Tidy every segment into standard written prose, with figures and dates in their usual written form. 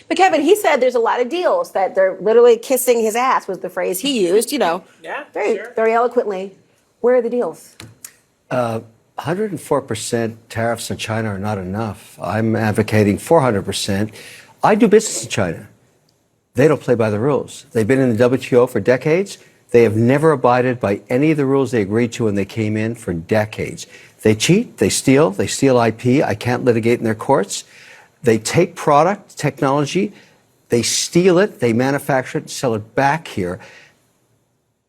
But Kevin, he said there's a lot of deals that they're literally kissing his ass was the phrase he used, very eloquently. Where are the deals? 104% tariffs on China are not enough. I'm advocating 400%. I do business in China. They don't play by the rules. They've been in the WTO for decades. They have never abided by any of the rules they agreed to when they came in for decades. They cheat, they steal IP. I can't litigate in their courts. They take product, technology, they steal it, they manufacture it and sell it back here.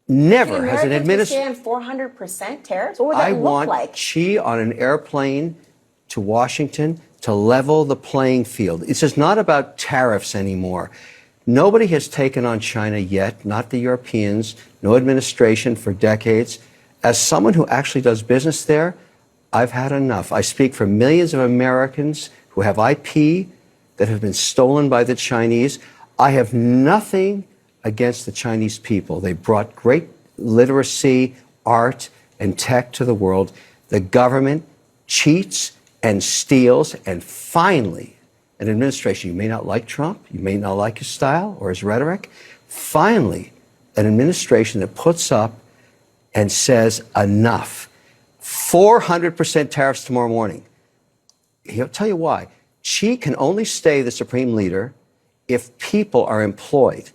Never has an administration... 400% tariffs? What would that look like? I want Xi on an airplane to Washington to level the playing field. It's just not about tariffs anymore. Nobody has taken on China yet, not the Europeans, no administration for decades. As someone who actually does business there, I've had enough. I speak for millions of Americans who have IP that have been stolen by the Chinese. I have nothing against the Chinese people. They brought great literacy, art, and tech to the world. The government cheats and steals, and finally, an administration, you may not like Trump, you may not like his style or his rhetoric, finally, an administration that puts up and says enough. 400% tariffs tomorrow morning. He'll tell you why. Xi can only stay the supreme leader if people are employed.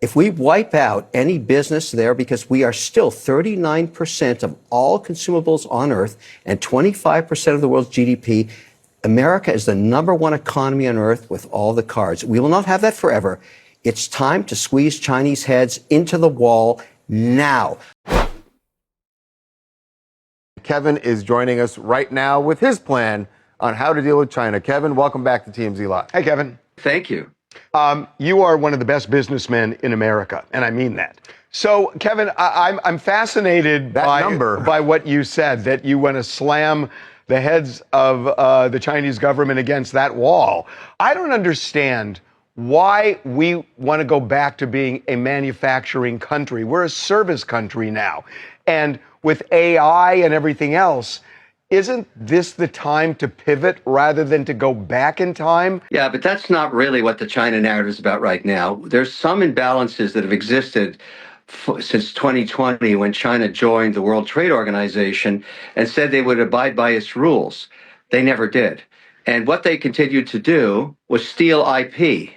If we wipe out any business there, because we are still 39% of all consumables on Earth and 25% of the world's GDP, America is the #1 economy on Earth with all the cards. We will not have that forever. It's time to squeeze Chinese heads into the wall now. Kevin is joining us right now with his plan on how to deal with China. Kevin, welcome back to TMZ Live. Hey, Kevin. Thank you. You are one of the best businessmen in America, and I mean that. So, Kevin, I'm fascinated by what you said, that you want to slam the heads of the Chinese government against that wall. I don't understand why we want to go back to being a manufacturing country. We're a service country now. And with AI and everything else, isn't this the time to pivot rather than to go back in time? Yeah, but that's not really what the China narrative is about right now. There's some imbalances that have existed since 2020 when China joined the World Trade Organization and said they would abide by its rules. They never did. And what they continued to do was steal IP,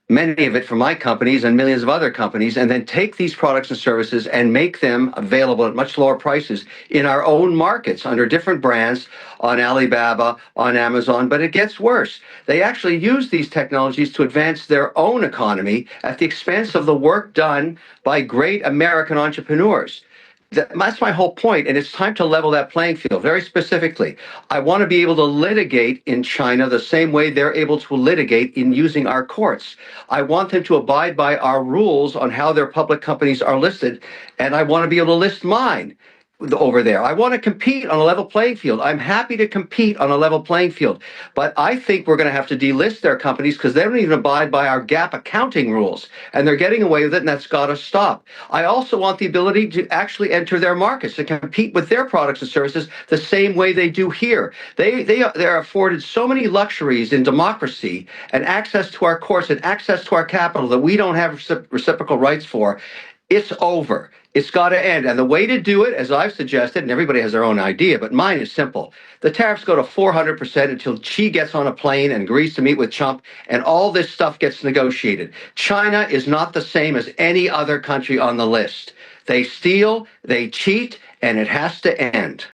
many of it from my companies and millions of other companies, and then take these products and services and make them available at much lower prices in our own markets under different brands on Alibaba, on Amazon. But it gets worse. They actually use these technologies to advance their own economy at the expense of the work done by great American entrepreneurs. That's my whole point, and it's time to level that playing field. Very specifically, I want to be able to litigate in China the same way they're able to litigate in using our courts. I want them to abide by our rules on how their public companies are listed, and I want to be able to list mine over there. I want to compete on a level playing field. I'm happy to compete on a level playing field, but I think we're going to have to delist their companies because they don't even abide by our GAAP accounting rules, and they're getting away with it, and that's got to stop. I also want the ability to actually enter their markets and compete with their products and services the same way they do here. They're afforded so many luxuries in democracy and access to our courts and access to our capital that we don't have reciprocal rights for. It's over. It's got to end. And the way to do it, as I've suggested, and everybody has their own idea, but mine is simple. The tariffs go to 400% until Xi gets on a plane and agrees to meet with Trump, and all this stuff gets negotiated. China is not the same as any other country on the list. They steal, they cheat, and it has to end.